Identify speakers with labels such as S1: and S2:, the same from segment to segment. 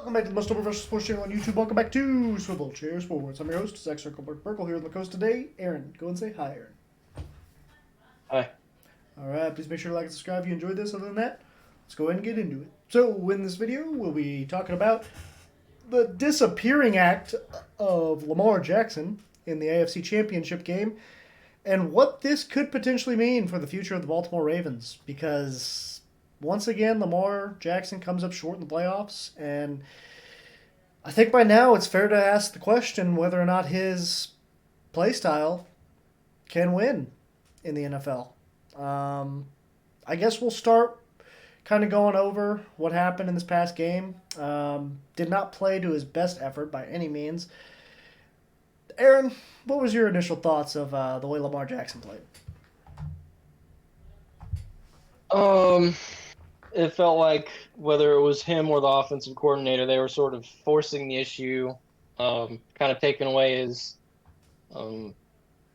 S1: Welcome back to the most overprofessional sports channel on YouTube. Welcome back to Swivel Chair Sports. I'm your host, Zach Circle Burkle, here on the coast today. Aaron, go and say hi, Aaron.
S2: Hi.
S1: All right, please make sure to like and subscribe if you enjoyed this. Other than that, let's go ahead and get into it. So, in this video, we'll be talking about the disappearing act of Lamar Jackson in the AFC Championship game and what this could potentially mean for the future of the Baltimore Ravens. Because once again, Lamar Jackson comes up short in the playoffs, and I think by now it's fair to ask the question whether or not his play style can win in the NFL. I guess we'll start kind of going over what happened in this past game. Did not play to his best effort by any means. Aaron, what was your initial thoughts of the way Lamar Jackson played?
S2: Um, it felt like whether it was him or the offensive coordinator, they were sort of forcing the issue, kind of taking away his um,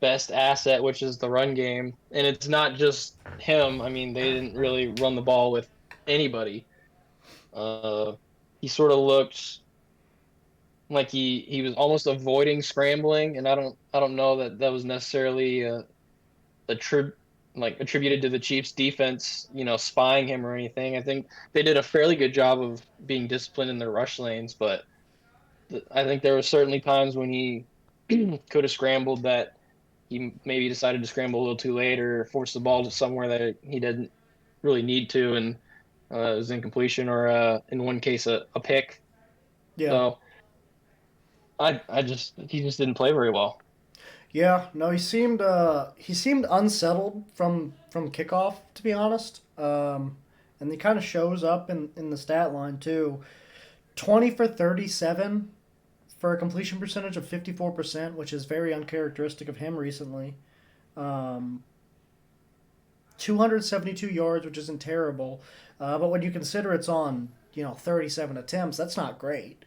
S2: best asset, which is the run game. And it's not just him. I mean, they didn't really run the ball with anybody. Uh, he sort of looked like he was almost avoiding scrambling, and I don't know that that was necessarily attri- attributed to the Chiefs defense, spying him or anything. I think they did a fairly good job of being disciplined in their rush lanes, but I think there were certainly times when he could have scrambled that he maybe decided to scramble a little too late or force the ball to somewhere that he didn't really need to, and it was incompletion or in one case a pick.
S1: Yeah.
S2: So he just didn't play very well.
S1: Yeah, no, he seemed unsettled from kickoff, to be honest. And he kind of shows up in the stat line too. 20 for 37 for a completion percentage of 54%, which is very uncharacteristic of him recently. Um, 272 yards, which isn't terrible. But when you consider it's on, 37 attempts, that's not great.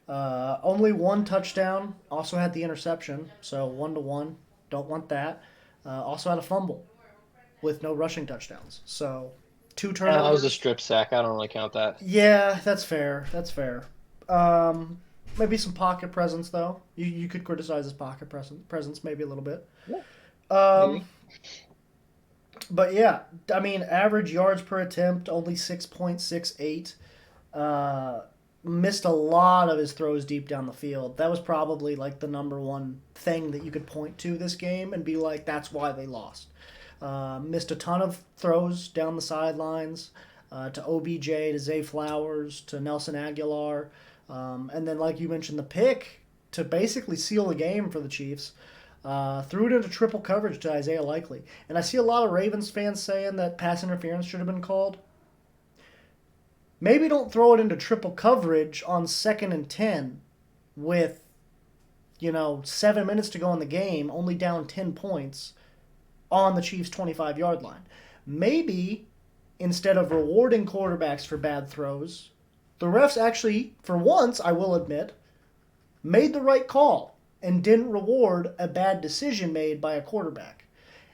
S1: Only one touchdown. Also had the interception, so 1-1. Don't want that. Also had a fumble with no rushing touchdowns. So two
S2: That was a
S1: turnovers.
S2: strip sack. I don't really count that.
S1: Yeah, that's fair. That's fair. Um, Maybe some pocket presence though. You could criticize his pocket presence maybe a little bit.
S2: Yeah,
S1: Um,
S2: maybe.
S1: but yeah, I mean average yards per attempt only 6.68. Uh, Missed a lot of his throws deep down the field. That was probably like the number one thing that you could point to this game and be like, that's why they lost. Missed a ton of throws down the sidelines to OBJ, to Zay Flowers, to Nelson Aguilar. And then, like you mentioned, the pick to basically seal the game for the Chiefs. Threw it into triple coverage to Isaiah Likely. And I see a lot of Ravens fans saying that pass interference should have been called. Maybe don't throw it into triple coverage on 2nd and 10 with, 7 minutes to go in the game, only down 10 points on the Chiefs' 25-yard line. Maybe instead of rewarding quarterbacks for bad throws, the refs actually, for once, I will admit, made the right call and didn't reward a bad decision made by a quarterback.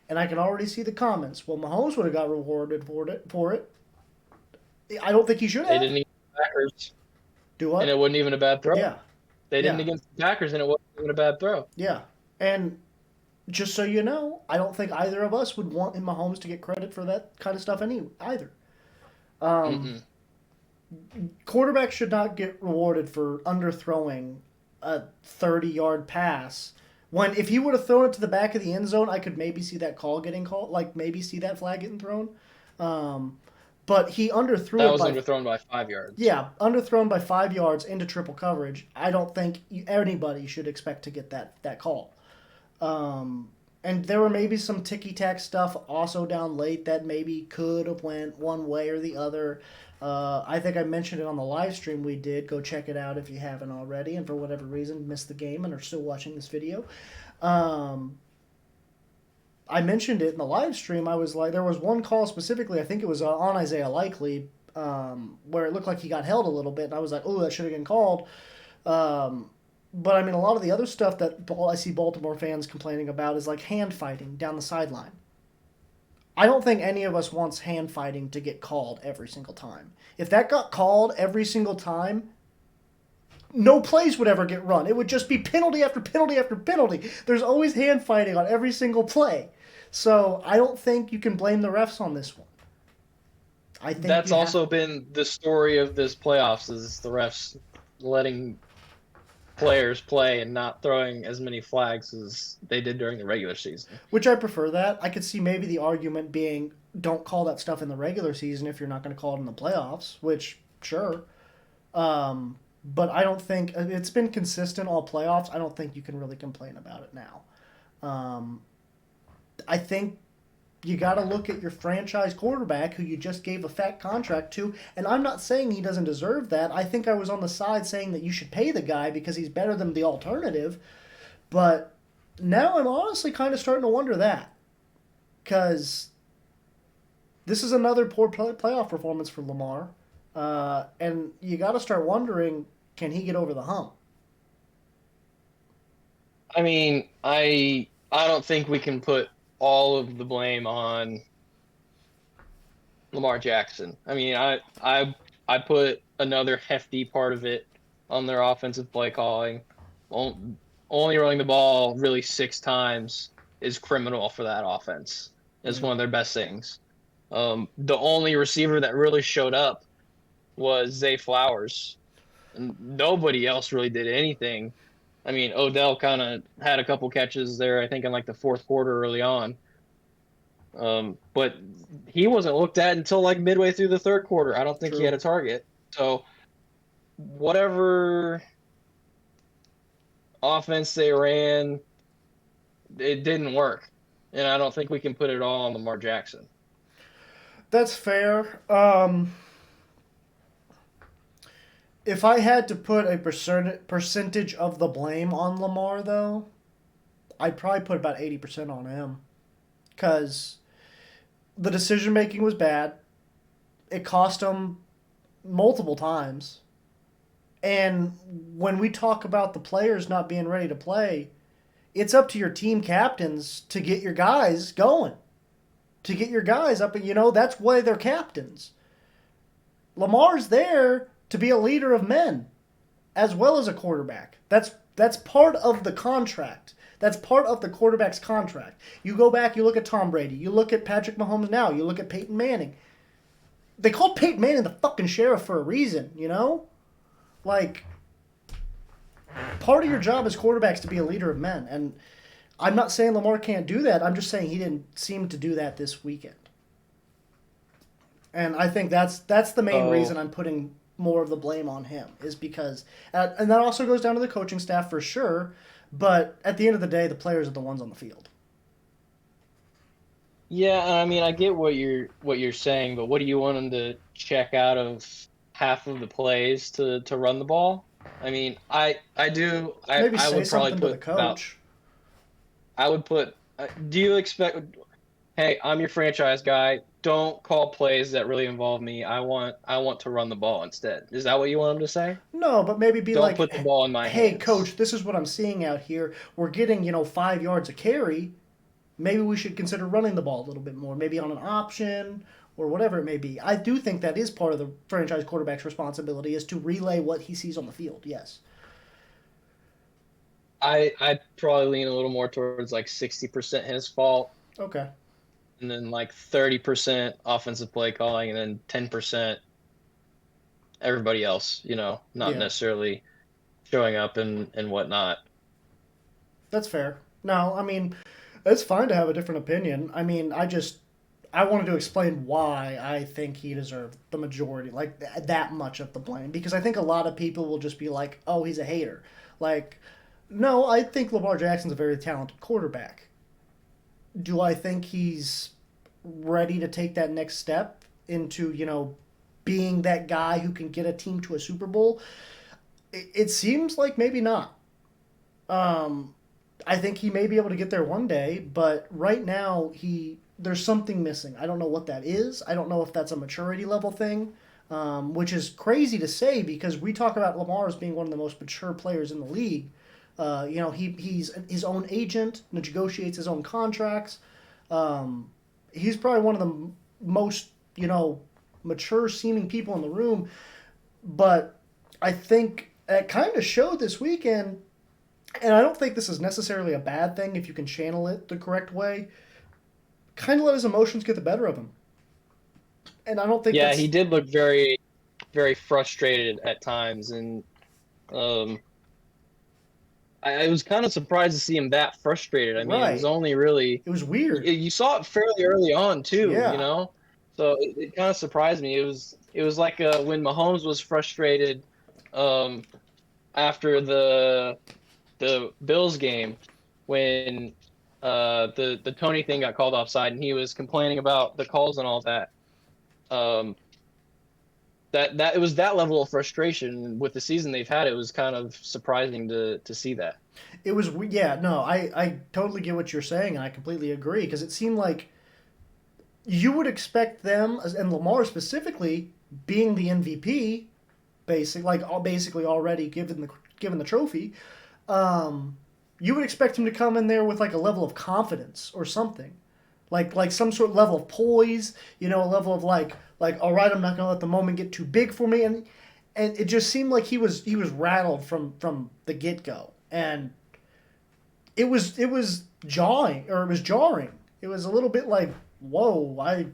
S1: And I can already see the comments. Well, Mahomes would have got rewarded for it. I don't think he should
S2: They
S1: have.
S2: didn't against the Packers,
S1: Do
S2: and it
S1: what?
S2: wasn't even a bad throw.
S1: Yeah,
S2: They didn't
S1: yeah,
S2: against the Packers, and it wasn't even a bad throw.
S1: yeah. And just so you know, I don't think either of us would want Mahomes to get credit for that kind of stuff either. Um,
S2: Mm-mm.
S1: Quarterbacks should not get rewarded for underthrowing a 30-yard pass. When if he would have thrown it to the back of the end zone, I could maybe see that call getting called, like maybe see that flag getting thrown. Um, but he underthrew
S2: That
S1: it
S2: was
S1: by
S2: underthrown by 5 yards.
S1: yeah, underthrown by 5 yards into triple coverage. I don't think anybody should expect to get that call. And there were maybe some ticky tack stuff also down late that maybe could have went one way or the other. I think I mentioned it on the live stream we did. Go check it out if you haven't already, and for whatever reason missed the game and are still watching this video. Um, I mentioned it in the live stream. I was like, there was one call specifically. I think it was on Isaiah Likely, where it looked like he got held a little bit, and I was like, oh, that should have been called. Um, but I mean, a lot of the other stuff that I see Baltimore fans complaining about is like hand fighting down the sideline. I don't think any of us wants hand fighting to get called every single time. If that got called every single time, no plays would ever get run. It would just be penalty after penalty after penalty. There's always hand fighting on every single play. So I don't think you can blame the refs on this one. I think
S2: That's
S1: you have.
S2: also been the story of this playoffs is the refs letting players play and not throwing as many flags as they did during the regular season.
S1: Which I prefer that. I could see maybe the argument being don't call that stuff in the regular season if you're not going to call it in the playoffs, which, sure. But I don't think it's been consistent all playoffs. I don't think you can really complain about it now. Um, I think you got to look at your franchise quarterback who you just gave a fat contract to. And I'm not saying he doesn't deserve that. I think I was on the side saying that you should pay the guy because he's better than the alternative. But now I'm honestly kind of starting to wonder that. Because this is another poor playoff performance for Lamar. And you got to start wondering, can he get over the hump?
S2: I mean, I don't think we can put all of the blame on Lamar Jackson. I mean, I put another hefty part of it on their offensive play calling. Only running the ball really 6 times is criminal for that offense. It's
S1: Mm.
S2: one of their best things. The only receiver that really showed up was Zay Flowers, and nobody else really did anything. I mean, Odell kind of had a couple catches there, I think, in like the fourth quarter early on. But he wasn't looked at until like midway through the third quarter. I don't think he had
S1: True.
S2: a target. So whatever offense they ran, it didn't work. And I don't think we can put it all on Lamar Jackson.
S1: That's fair. If I had to put a percentage of the blame on Lamar, though, I'd probably put about 80% on him. Because the decision making was bad. It cost him multiple times. And when we talk about the players not being ready to play, it's up to your team captains to get your guys going, to get your guys up. And, that's why they're captains. Lamar's there to be a leader of men as well as a quarterback. That's part of the contract. That's part of the quarterback's contract. You go back, you look at Tom Brady, you look at Patrick Mahomes now, you look at Peyton Manning. They called Peyton Manning the fucking sheriff for a reason, you know? Like, part of your job as quarterbacks to be a leader of men. And I'm not saying Lamar can't do that. I'm just saying he didn't seem to do that this weekend. And I think that's the main
S2: So
S1: reason I'm putting more of the blame on him is because, and that also goes down to the coaching staff for sure. But at the end of the day, the players are the ones on the field.
S2: yeah, I mean, I get what you're saying, but what do you want him to check out of half of the plays to run the ball? I mean, I do
S1: Maybe
S2: I
S1: say
S2: would probably
S1: something to the
S2: put about
S1: coach.
S2: I would put. Do you expect? Hey, I'm your franchise guy. Don't call plays that really involve me. I want to run the ball instead. Is that what you want him to say?
S1: No, but maybe be
S2: Don't
S1: like,
S2: put the ball in my
S1: hey,
S2: hands.
S1: coach, this is what I'm seeing out here. We're getting, 5 yards a carry. Maybe we should consider running the ball a little bit more, maybe on an option or whatever it may be. I do think that is part of the franchise quarterback's responsibility is to relay what he sees on the field. Yes.
S2: I'd probably lean a little more towards like 60% his fault,
S1: Okay.
S2: and then like 30% offensive play calling, and then 10% everybody else. Not
S1: Yeah,
S2: necessarily showing up and whatnot.
S1: that's fair. No, I mean, it's fine to have a different opinion. I mean, I wanted to explain why I think he deserved the majority, like that much of the blame, because I think a lot of people will just be like, "Oh, he's a hater." Like, no, I think Lamar Jackson's a very talented quarterback. Do I think he's ready to take that next step into, being that guy who can get a team to a Super Bowl? It seems like maybe not. Um, I think he may be able to get there one day, but right now there's something missing. I don't know what that is. I don't know if that's a maturity level thing, which is crazy to say because we talk about Lamar as being one of the most mature players in the league. He's his own agent, negotiates his own contracts. He's probably one of the most mature seeming people in the room, but I think it kind of showed this weekend, and I don't think this is necessarily a bad thing if you can channel it the correct way. Kind of let his emotions get the better of him, and I don't think
S2: Yeah, he
S1: that's
S2: did look very, very frustrated at times, and um, I was kind of surprised to see him that frustrated. I mean, it was
S1: right.
S2: only really
S1: It was weird.
S2: you saw it fairly early on too, you
S1: Yeah,
S2: know. So it kind of surprised me. It was like when Mahomes was frustrated um, after the Bills game when the Tony thing got called offside, and he was complaining about the calls and all that. Um, that it was that level of frustration with the season they've had. It was kind of surprising to see that.
S1: it was. Yeah, no, I totally get what you're saying, and I completely agree because it seemed like you would expect them, and Lamar specifically, being the MVP, basically already given the trophy. Um, you would expect him to come in there with like a level of confidence or something, like some sort of level of poise, a level of like all right, I'm not gonna let the moment get too big for me, and it just seemed like he was rattled from the get go, and it was jarring. It was a little bit like, whoa, I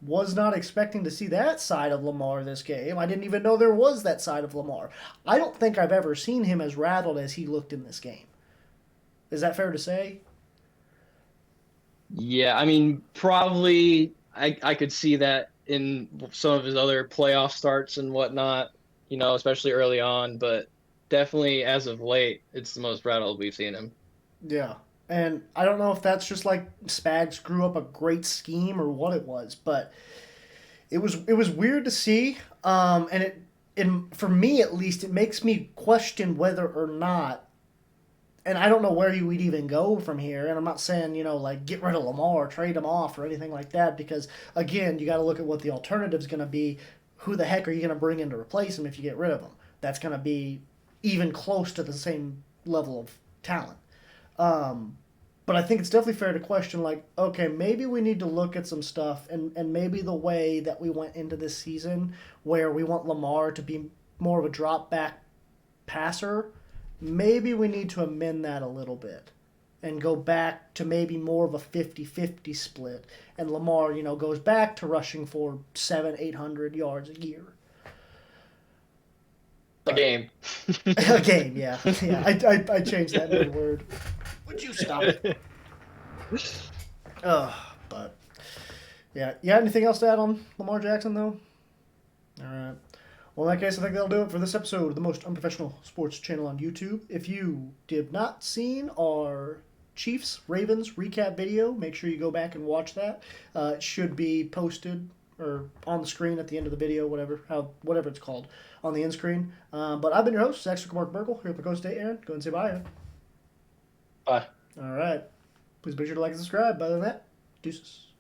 S1: was not expecting to see that side of Lamar this game. I didn't even know there was that side of Lamar. I don't think I've ever seen him as rattled as he looked in this game. Is that fair to say?
S2: Yeah, I mean, probably I could see that in some of his other playoff starts and whatnot, especially early on, but definitely as of late, it's the most rattled we've seen him.
S1: Yeah. And I don't know if that's just like Spags grew up a great scheme or what it was, but it was weird to see. And for me at least, it makes me question whether or not, and I don't know where you would even go from here. And I'm not saying, like get rid of Lamar, trade him off, or anything like that, because again, you got to look at what the alternative's going to be. Who the heck are you going to bring in to replace him if you get rid of him? That's going to be even close to the same level of talent. Um, but I think it's definitely fair to question, like, okay, maybe we need to look at some stuff, and maybe the way that we went into this season, where we want Lamar to be more of a drop back passer, maybe we need to amend that a little bit and go back to maybe more of a 50-50 split. And Lamar, goes back to rushing for 700-800 yards a year.
S2: A
S1: But
S2: game.
S1: a game, yeah. Yeah, I changed that mid word. Would you stop it? But yeah, you got anything else to add on Lamar Jackson though? All right. Well, in that case, I think that'll do it for this episode of the most unprofessional sports channel on YouTube. If you did not seen our Chiefs Ravens recap video, make sure you go back and watch that. It should be posted or on the screen at the end of the video, whatever it's called, on the end screen. But I've been your host, Zach Mark Merkel, here at the Coast State. Aaron, go and say bye, Aaron.
S2: Bye.
S1: All right. Please be sure to like and subscribe. Other than that, deuces.